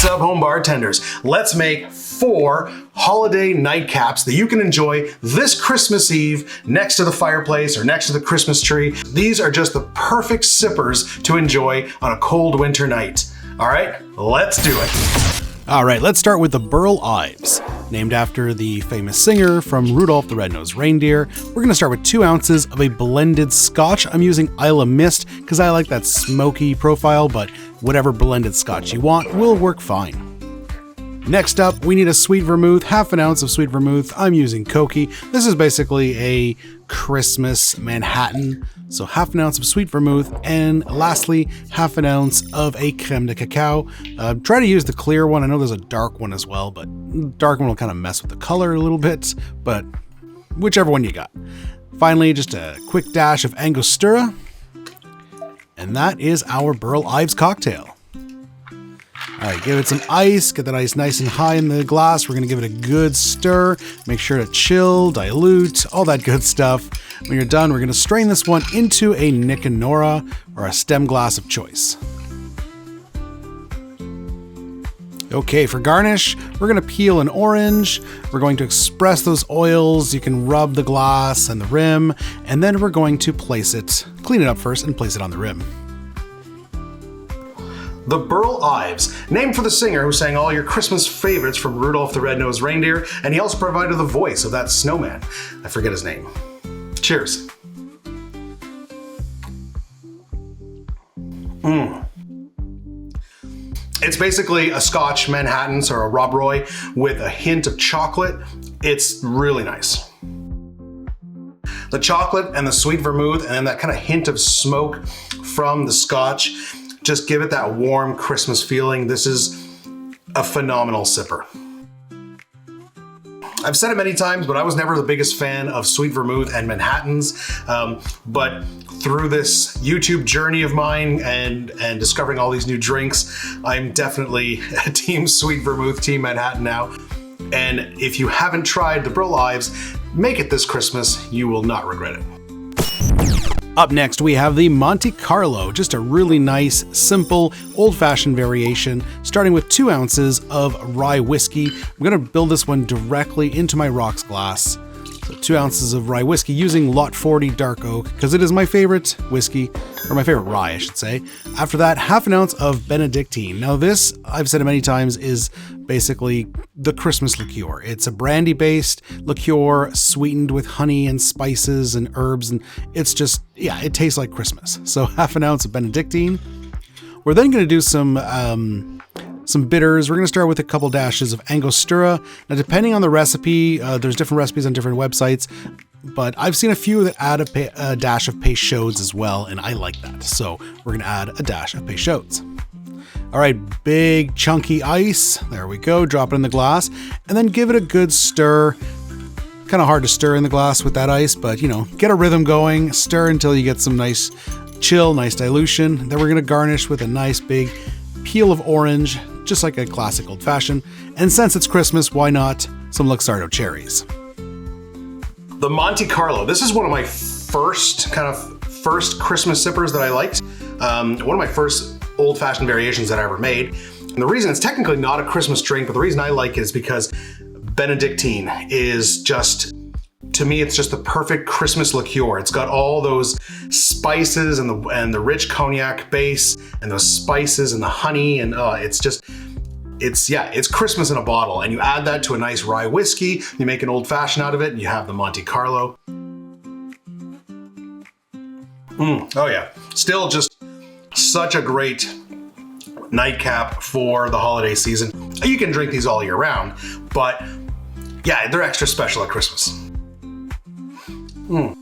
What's up, home bartenders? Let's make 4 holiday nightcaps that you can enjoy this Christmas Eve next to the fireplace or next to the Christmas tree. These are just the perfect sippers to enjoy on a cold winter night. All right, let's do it. All right, let's start with the Burl Ives. Named after the famous singer from Rudolph the Red-Nosed Reindeer, we're gonna start with 2 ounces of a blended scotch. I'm using Isla Mist because I like that smoky profile, but whatever blended scotch you want will work fine. Next up, we need a sweet vermouth, half an ounce of sweet vermouth. I'm using Koki. This is basically a Christmas Manhattan. So half an ounce of sweet vermouth, and lastly, half an ounce of a crème de cacao. Try to use the clear one. I know there's a dark one as well, but dark one will kind of mess with the color a little bit, but whichever one you got. Finally, just a quick dash of Angostura, and that is our Burl Ives cocktail. All right, give it some ice, get that ice nice and high in the glass. We're gonna give it a good stir. Make sure to chill, dilute, all that good stuff. When you're done, we're gonna strain this one into a Nick and Nora or a stem glass of choice. Okay, for garnish, we're gonna peel an orange. We're going to express those oils. You can rub the glass and the rim, and then we're going to place it, clean it up first and place it on the rim. The Burl Ives, named for the singer who sang all your Christmas favorites from Rudolph the Red-Nosed Reindeer, and he also provided the voice of that snowman. I forget his name. Cheers. It's basically a Scotch Manhattan or a Rob Roy with a hint of chocolate. It's really nice. The chocolate and the sweet vermouth and then that kind of hint of smoke from the Scotch just give it that warm Christmas feeling. This is a phenomenal sipper. I've said it many times, but I was never the biggest fan of sweet vermouth and Manhattans. But through this YouTube journey of mine and discovering all these new drinks, I'm definitely a team sweet vermouth, team Manhattan now. And if you haven't tried the Burl Ives, make it this Christmas. You will not regret it. Up next, we have the Monte Carlo, just a really nice, simple, old-fashioned variation, starting with 2 ounces of rye whiskey. I'm going to build this one directly into my rocks glass. So 2 ounces of rye whiskey using Lot 40 Dark Oak, because it is my favorite whiskey, or my favorite rye, I should say. After that, half an ounce of Benedictine. Now this, I've said it many times, is basically the Christmas liqueur. It's a brandy-based liqueur sweetened with honey and spices and herbs, and it's just, yeah, it tastes like Christmas. So half an ounce of Benedictine. We're then going to do some bitters. We're going to start with a couple dashes of Angostura. Now, depending on the recipe, there's different recipes on different websites, but I've seen a few that add a dash of Peychaud's as well, and I like that. So we're going to add a dash of Peychaud's. All right, big chunky ice. There we go. Drop it in the glass and then give it a good stir. Kind of hard to stir in the glass with that ice, but you know, get a rhythm going. Stir until you get some nice chill, nice dilution. Then we're going to garnish with a nice big peel of orange, just like a classic old fashioned. And since it's Christmas, why not some Luxardo cherries? The Monte Carlo. This is one of my first Christmas sippers that I liked. One of my first old-fashioned variations that I ever made. And the reason it's technically not a Christmas drink, but the reason I like it is because Benedictine is just, to me, it's just the perfect Christmas liqueur. It's got all those spices and the rich cognac base and those spices and the honey, and it's Christmas in a bottle. And you add that to a nice rye whiskey, you make an old fashioned out of it, and you have the Monte Carlo. Oh yeah, still just such a great nightcap for the holiday season. You can drink these all year round, but yeah, they're extra special at Christmas. And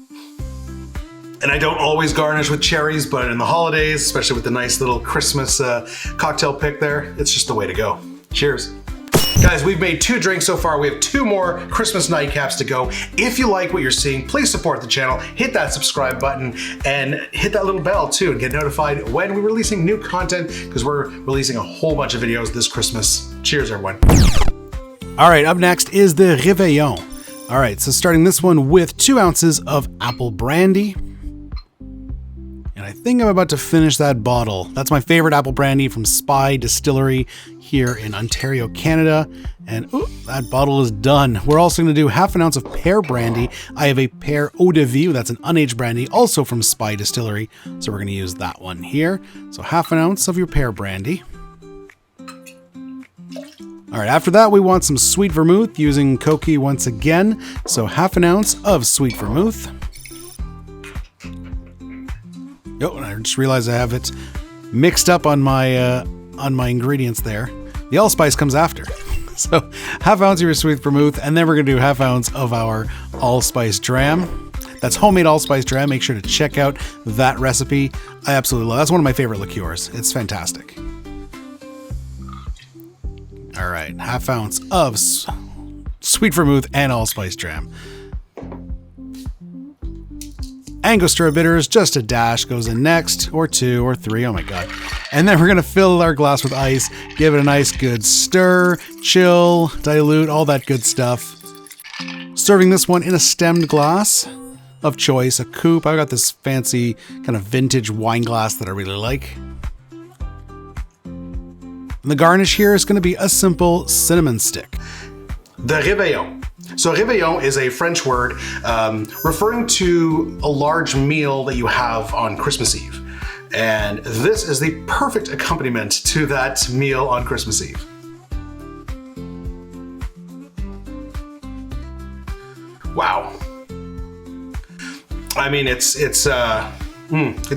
I don't always garnish with cherries, but in the holidays, especially with the nice little Christmas cocktail pick there, it's just the way to go. Cheers. Guys, we've made 2 drinks so far. We have 2 more Christmas nightcaps to go. If you like what you're seeing, please support the channel, hit that subscribe button, and hit that little bell too, and get notified when we're releasing new content, because we're releasing a whole bunch of videos this Christmas. Cheers, everyone. All right, up next is the Réveillon. All right, so starting this one with 2 ounces of apple brandy. And I think I'm about to finish that bottle. That's my favorite apple brandy from Spy Distillery here in Ontario, Canada. And ooh, that bottle is done. We're also going to do half an ounce of pear brandy. I have a pear eau de vie. That's an unaged brandy, also from Spy Distillery. So we're going to use that one here. So half an ounce of your pear brandy. All right, after that, we want some sweet vermouth using Koki once again. So half an ounce of sweet vermouth. Oh, and I just realized I have it mixed up on my ingredients there. The allspice comes after. So half ounce of your sweet vermouth, and then we're going to do half ounce of our allspice dram. That's homemade allspice dram. Make sure to check out that recipe. I absolutely love it. That's one of my favorite liqueurs. It's fantastic. All right, half ounce of sweet vermouth and allspice dram. Angostura bitters, just a dash goes in next, or 2 or 3, oh my god. And then we're going to fill our glass with ice, give it a nice good stir, chill, dilute, all that good stuff. Serving this one in a stemmed glass of choice, a coupe. I've got this fancy kind of vintage wine glass that I really like. And the garnish here is going to be a simple cinnamon stick. The Réveillon. So Réveillon is a French word referring to a large meal that you have on Christmas Eve. And this is the perfect accompaniment to that meal on Christmas Eve. Wow. I mean, it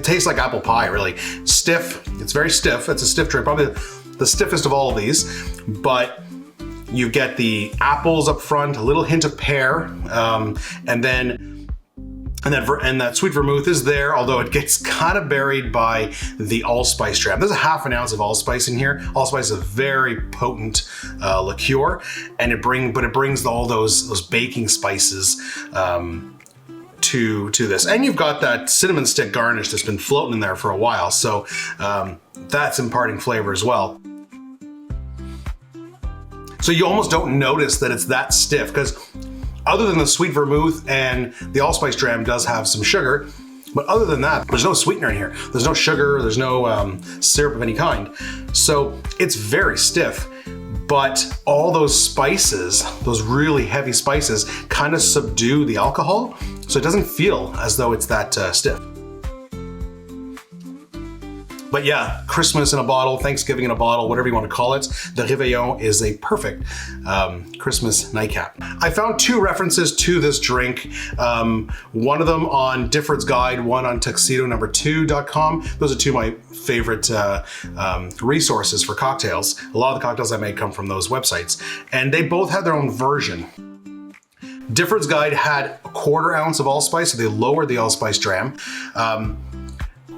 tastes like apple pie, really. Stiff, it's very stiff. It's a stiff drink, probably the stiffest of all of these, but you get the apples up front, a little hint of pear, and that sweet vermouth is there, although it gets kind of buried by the allspice dram. There's a half an ounce of allspice in here. Allspice is a very potent liqueur, and it brings all those baking spices to this. And you've got that cinnamon stick garnish that's been floating in there for a while, so that's imparting flavor as well. So you almost don't notice that it's that stiff, because other than the sweet vermouth and the allspice dram does have some sugar, but other than that, there's no sweetener in here. There's no sugar, there's no syrup of any kind. So it's very stiff, but all those spices, those really heavy spices, kind of subdue the alcohol, so it doesn't feel as though it's that stiff. But yeah, Christmas in a bottle, Thanksgiving in a bottle, whatever you want to call it, the Réveillon is a perfect Christmas nightcap. I found 2 references to this drink, one of them on Difford's Guide, one on tuxedo2.com. Those are 2 of my favorite resources for cocktails. A lot of the cocktails I make come from those websites, and they both had their own version. Difford's Guide had a 1/4 ounce of allspice, so they lowered the allspice dram.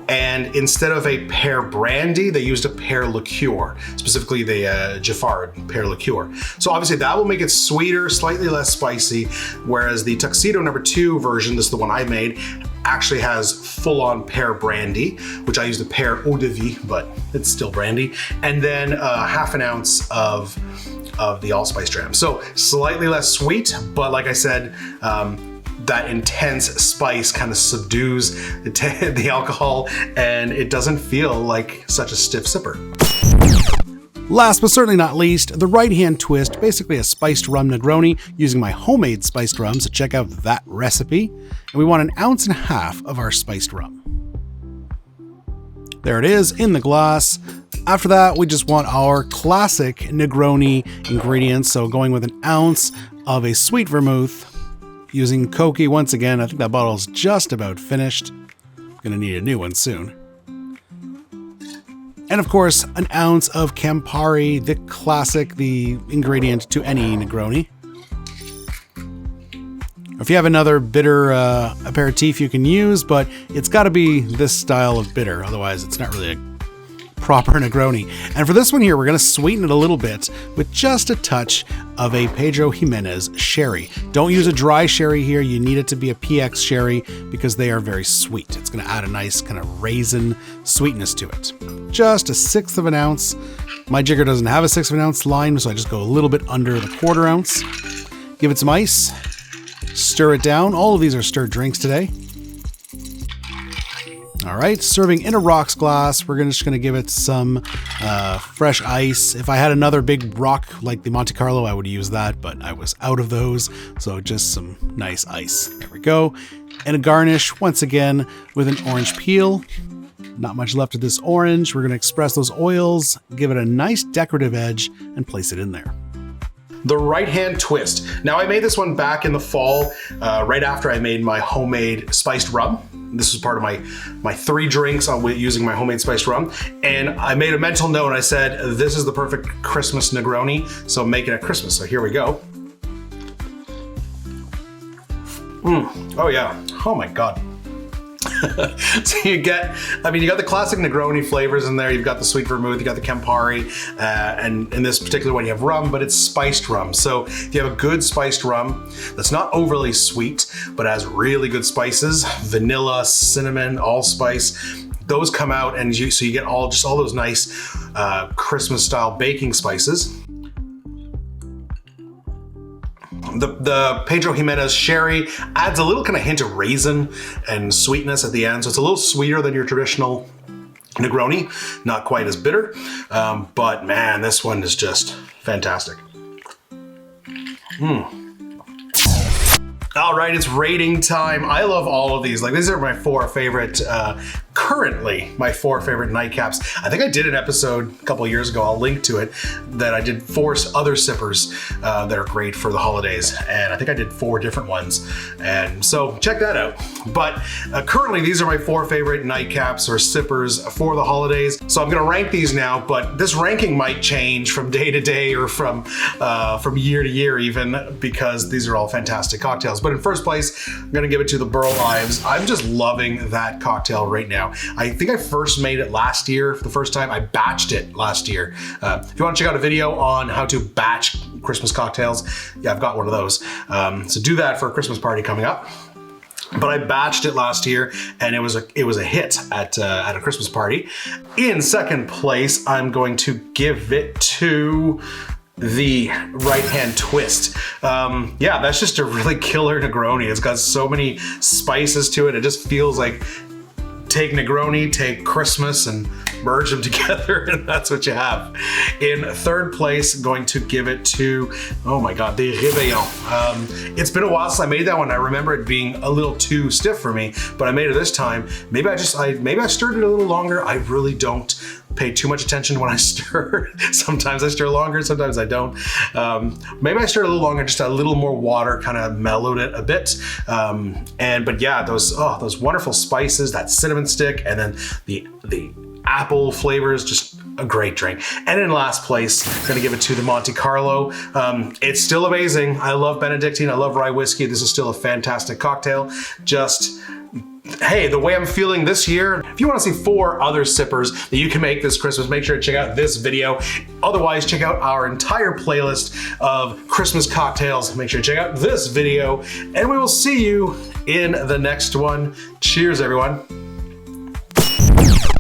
And instead of a pear brandy, they used a pear liqueur, specifically the Giffard pear liqueur. So obviously that will make it sweeter, slightly less spicy, whereas the Tuxedo No. 2 version, this is the one I made, actually has full-on pear brandy, which I used a pear eau de vie, but it's still brandy, and then half an ounce of the allspice dram. So slightly less sweet, but like I said, that intense spice kind of subdues the alcohol, and it doesn't feel like such a stiff sipper. Last but certainly not least, the right-hand twist, basically a spiced rum Negroni using my homemade spiced rum, so check out that recipe. And we want 1.5 ounces of our spiced rum. There it is in the glass. After that, we just want our classic Negroni ingredients, so going with 1 ounce of a sweet vermouth, using Koki once again. I think that bottle's just about finished. Gonna need a new one soon. And of course, 1 ounce of Campari, the classic, the ingredient to any Negroni. If you have another bitter aperitif you can use, but it's gotta be this style of bitter, otherwise it's not really a proper Negroni. And for this one here, we're going to sweeten it a little bit with just a touch of a Pedro Jimenez sherry. Don't use a dry sherry here. You need it to be a PX sherry because they are very sweet. It's going to add a nice kind of raisin sweetness to it. Just 1/6 of an ounce. My jigger doesn't have a 1/6 of an ounce line, so I just go a little bit under the 1/4 ounce. Give it some ice. Stir it down. All of these are stirred drinks today. All right, serving in a rocks glass. We're just gonna give it some fresh ice. If I had another big rock like the Monte Carlo, I would use that, but I was out of those, so just some nice ice. There we go. And a garnish, once again, with an orange peel. Not much left of this orange. We're gonna express those oils, give it a nice decorative edge, and place it in there. The right-hand twist. Now I made this one back in the fall, right after I made my homemade spiced rum. This was part of my 3 drinks using my homemade spiced rum. And I made a mental note and I said, this is the perfect Christmas Negroni, so make it at Christmas. So here we go. Oh yeah, oh my God. So you got the classic Negroni flavors in there. You've got the sweet vermouth, you got the Campari, and in this particular one you have rum, but it's spiced rum. So if you have a good spiced rum that's not overly sweet, but has really good spices, vanilla, cinnamon, allspice, those come out, and so you get all those nice Christmas style baking spices. The Pedro Jimenez sherry adds a little kind of hint of raisin and sweetness at the end. So it's a little sweeter than your traditional Negroni, not quite as bitter. But man, this one is just fantastic. All right, it's rating time. I love all of these. Like, these are my 4 favorite, currently my 4 favorite nightcaps. I think I did an episode a couple of years ago, I'll link to it, that I did 4 other sippers that are great for the holidays. And I think I did 4 different ones. And so check that out. But currently these are my 4 favorite nightcaps or sippers for the holidays. So I'm gonna rank these now, but this ranking might change from day to day or from year to year even, because these are all fantastic cocktails. But in first place, I'm gonna give it to the Burl Ives. I'm just loving that cocktail right now. I think I first made it last year for the first time. I batched it last year. If you wanna check out a video on how to batch Christmas cocktails, yeah, I've got one of those. So do that for a Christmas party coming up. But I batched it last year, and it was a hit at a Christmas party. In second place, I'm going to give it to the right-hand twist. Yeah, that's just a really killer Negroni. It's got so many spices to it. It just feels like take Negroni, take Christmas, and merge them together, and that's what you have. In third place, going to give it to, oh my God, the Réveillon. It's been a while since I made that one. I remember it being a little too stiff for me, but I made it this time. Maybe I stirred it a little longer. I really don't pay too much attention when I stir. Sometimes I stir longer, sometimes I don't. Maybe I stirred a little longer, just a little more water kind of mellowed it a bit. But yeah, those wonderful spices, that cinnamon stick, and then the apple flavors, just a great drink. And in last place, I'm gonna give it to the Monte Carlo. It's still amazing. I love Benedictine, I love rye whiskey. This is still a fantastic cocktail. Just, hey, the way I'm feeling this year, if you want to see 4 other sippers that you can make this Christmas, make sure to check out this video. Otherwise, check out our entire playlist of Christmas cocktails. Make sure to check out this video, and we will see you in the next one. Cheers, everyone.